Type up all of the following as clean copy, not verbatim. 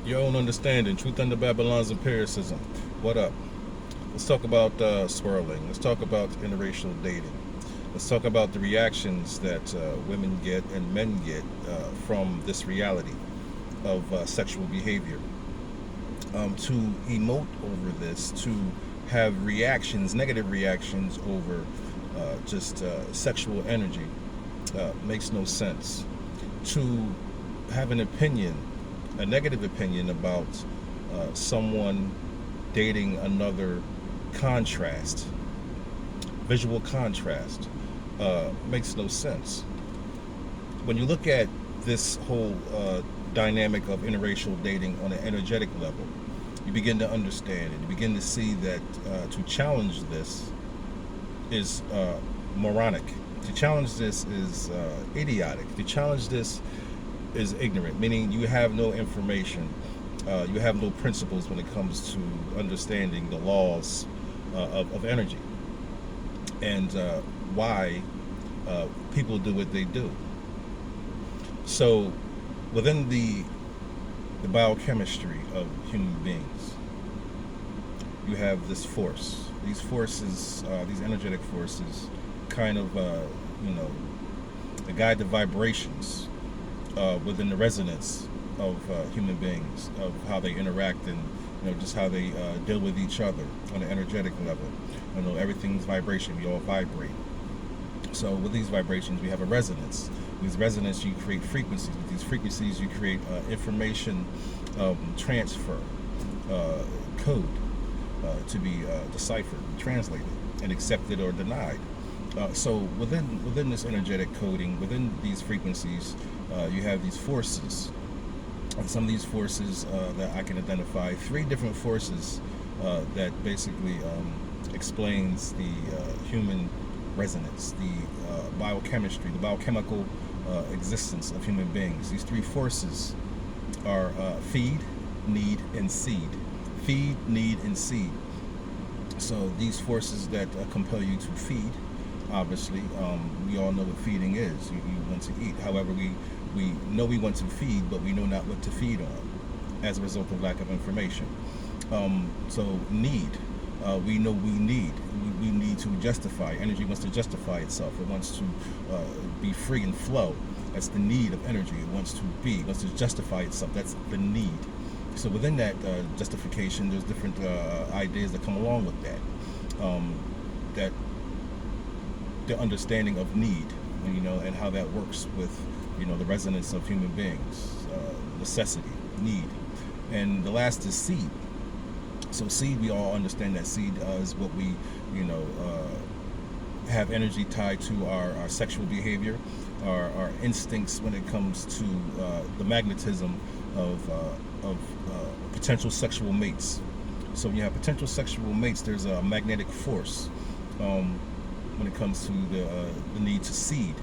Your own understanding, truth under Babylon's empiricism. What up? Let's talk about swirling. Let's talk about interracial dating. Let's talk about the reactions that women get and men get from this reality of sexual behavior. To emote over this, to have reactions, negative reactions over just sexual energy, makes no sense. To have an opinion, a negative opinion about someone dating another contrast, visual contrast, makes no sense. When you look at this whole dynamic of interracial dating on an energetic level, you begin to understand it. You begin to see that to challenge this is moronic. To challenge this is idiotic. To challenge this is ignorant, meaning you have no information, you have no principles when it comes to understanding the laws of energy and why people do what they do. So, within the biochemistry of human beings, you have this force. These forces, these energetic forces, kind of, guide the vibrations within the resonance of human beings, of how they interact and just how they deal with each other on an energetic level. Everything's vibration. We all vibrate. So with these vibrations, we have a resonance. With these resonance, you create frequencies. With these frequencies, you create information transfer, code to be deciphered, translated, and accepted or denied. So within this energetic coding, within these frequencies, you have these forces. And some of these forces that I can identify, three different forces that basically explains the human resonance, the biochemistry, the biochemical existence of human beings. These three forces are feed, need, and seed. Feed, need, and seed. So these forces that compel you to feed, obviously, we all know what feeding is. You want to eat. However, we know we want to feed, but we know not what to feed on as a result of lack of information. So need. We know we need. We need to justify. Energy wants to justify itself. It wants to be free and flow. That's the need of energy. It wants to be. It wants to justify itself. That's the need. So within that justification, there's different ideas that come along with that. That the understanding of need, and how that works with, the resonance of human beings, necessity, need, and the last is seed. So seed, we all understand that seed is what we, have energy tied to our sexual behavior, our instincts when it comes to the magnetism of potential sexual mates. So when you have potential sexual mates, there's a magnetic force when it comes to the need to seed.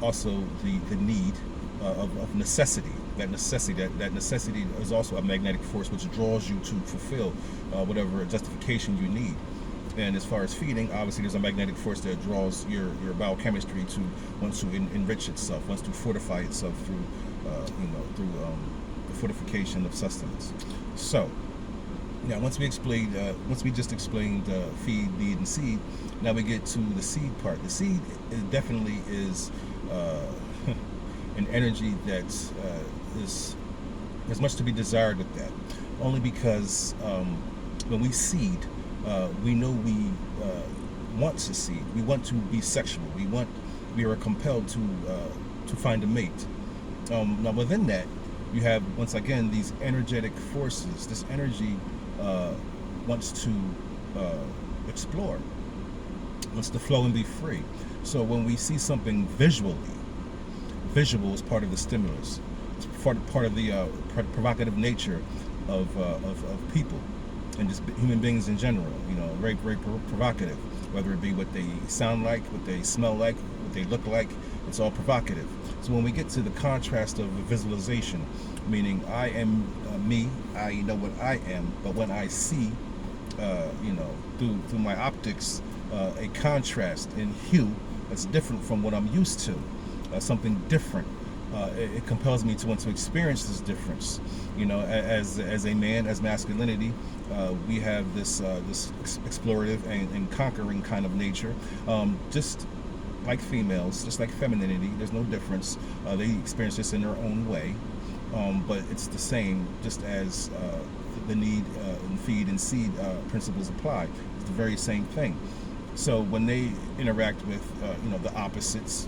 Also the need of necessity. That necessity is also a magnetic force which draws you to fulfill whatever justification you need. And as far as feeding, obviously there's a magnetic force that draws your biochemistry to wants to enrich itself, wants to fortify itself through the fortification of sustenance. So now once we just explained feed, need, and seed, now we get to the seed part. The seed definitely is an energy that is there's much to be desired with that. Only because when we seed, we know we want to seed. We want to be sexual. We are compelled to find a mate. Now within that, you have once again these energetic forces. This energy wants to explore, wants to flow and be free. So when we see something visually, visual is part of the stimulus. It's part of the provocative nature of people and just human beings in general. Very very provocative. Whether it be what they sound like, what they smell like, what they look like, it's all provocative. So when we get to the contrast of visualization, meaning I am me, I know what I am, but when I see, through my optics, a contrast in hue that's different from what I'm used to, something different. it compels me to want to experience this difference. As a man, as masculinity, we have this explorative and conquering kind of nature, just like females, just like femininity. There's no difference. They experience this in their own way, but it's the same. Just as the need and feed and seed principles apply, it's the very same thing. So when they interact with the opposites,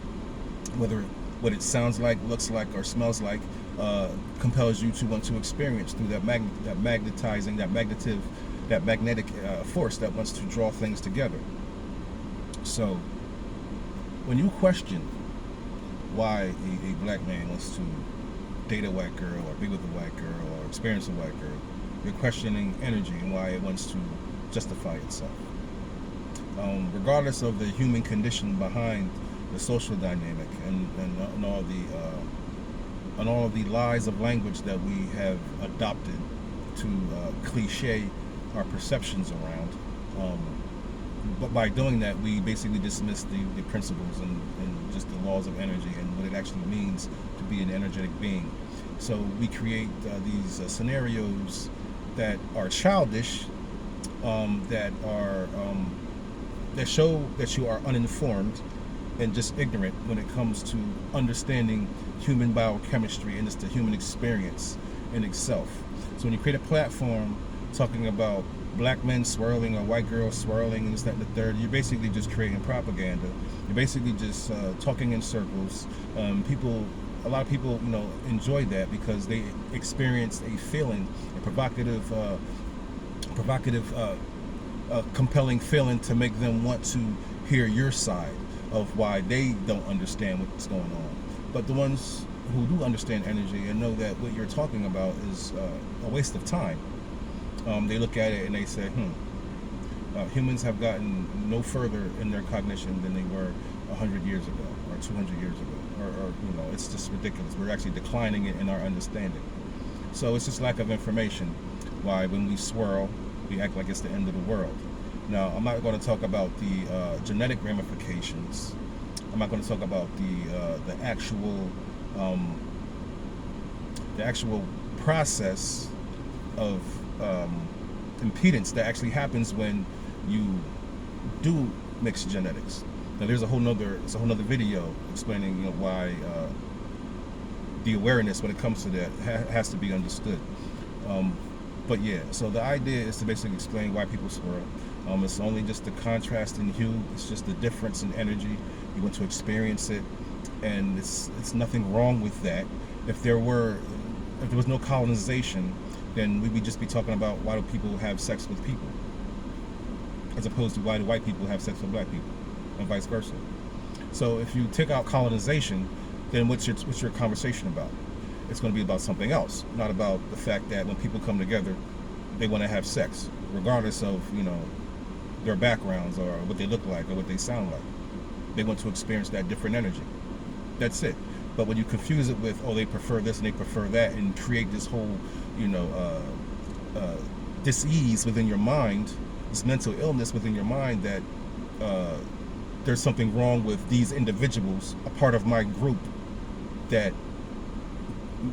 whether what it sounds like, looks like, or smells like, compels you to want to experience through that magnetic force that wants to draw things together. So when you question why a black man wants to date a white girl or be with a white girl or experience a white girl, you're questioning energy and why it wants to justify itself. Regardless of the human condition behind the social dynamic and all of the lies of language that we have adopted to cliche our perceptions around. But by doing that, we basically dismiss the principles and just the laws of energy and what it actually means to be an energetic being. So we create these scenarios that are childish, that show that you are uninformed and just ignorant when it comes to understanding human biochemistry and just the human experience in itself. So when you create a platform talking about black men swirling or white girls swirling and this, that, and the third, you're basically just creating propaganda. You're basically just talking in circles. A lot of people, enjoy that because they experience a feeling, a compelling feeling to make them want to hear your side of why they don't understand what's going on. But the ones who do understand energy and know that what you're talking about is a waste of time, they look at it and they say, humans have gotten no further in their cognition than they were 100 years ago or 200 years ago. Or it's just ridiculous. We're actually declining it in our understanding. So it's just lack of information why when we swirl, we act like it's the end of the world. Now, I'm not going to talk about the genetic ramifications. I'm not going to talk about the actual process of impedance that actually happens when you do mix genetics. Now, there's a whole nother video explaining why the awareness when it comes to that has to be understood. But yeah, so the idea is to basically explain why people swirl. It's only just the contrast in hue. It's just the difference in energy. You want to experience it, and it's nothing wrong with that. If there was no colonization, then we would just be talking about why do people have sex with people, as opposed to why do white people have sex with black people, and vice versa. So if you take out colonization, then what's your conversation about? It's going to be about something else, not about the fact that when people come together, they want to have sex, regardless of their backgrounds or what they look like or what they sound like. They want to experience that different energy. That's it. But when you confuse it with, they prefer this and they prefer that, and create this whole, dis-ease within your mind, this mental illness within your mind that there's something wrong with these individuals, a part of my group, that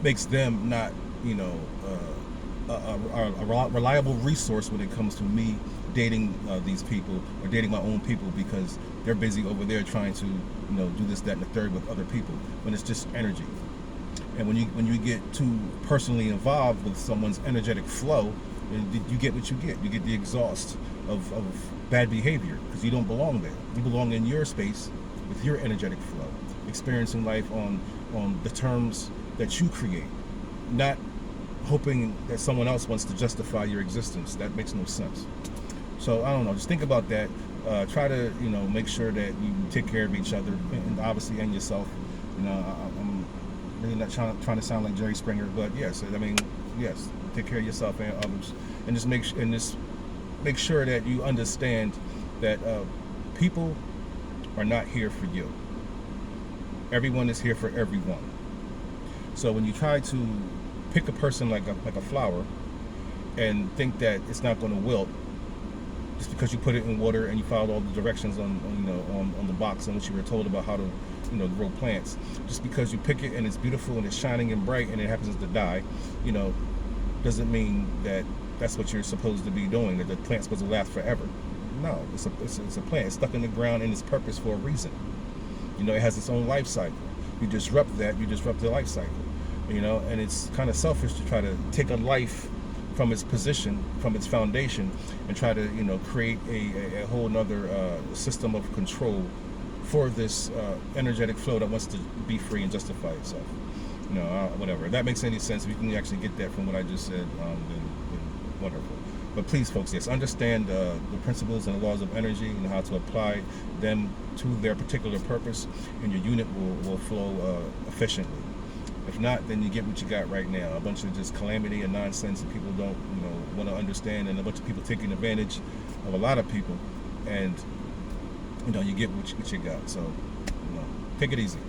makes them not, a reliable resource when it comes to me dating these people or dating my own people, because they're busy over there trying to do this, that, and the third with other people, when it's just energy. And when you get too personally involved with someone's energetic flow, you get what you get. You get the exhaust of bad behavior, because you don't belong there. You belong in your space with your energetic flow, experiencing life on the terms that you create, not hoping that someone else wants to justify your existence. That makes no sense. So I don't know, just think about that. Try to make sure that you take care of each other, and obviously and yourself. I'm really not trying to sound like Jerry Springer, but yes, take care of yourself and others, and just make sure that you understand that people are not here for you. Everyone is here for everyone. So when you try to pick a person like a flower and think that it's not going to wilt just because you put it in water and you followed all the directions on the box in which you were told about how to grow plants. Just because you pick it and it's beautiful and it's shining and bright and it happens to die, doesn't mean that that's what you're supposed to be doing, that the plant's supposed to last forever. No, it's a plant. It's stuck in the ground and it's purpose for a reason. It has its own life cycle. You disrupt that, you disrupt the life cycle. And it's kind of selfish to try to take a life from its position, from its foundation, and try to, create a whole nother system of control for this energetic flow that wants to be free and justify itself. Whatever. If that makes any sense, if you can actually get that from what I just said, then wonderful. But please, folks, yes, understand the principles and the laws of energy and how to apply them to their particular purpose, and your unit will flow efficiently. If not, then you get what you got right now, a bunch of just calamity and nonsense that people don't want to understand, and a bunch of people taking advantage of a lot of people, and you get what you got. So take it easy.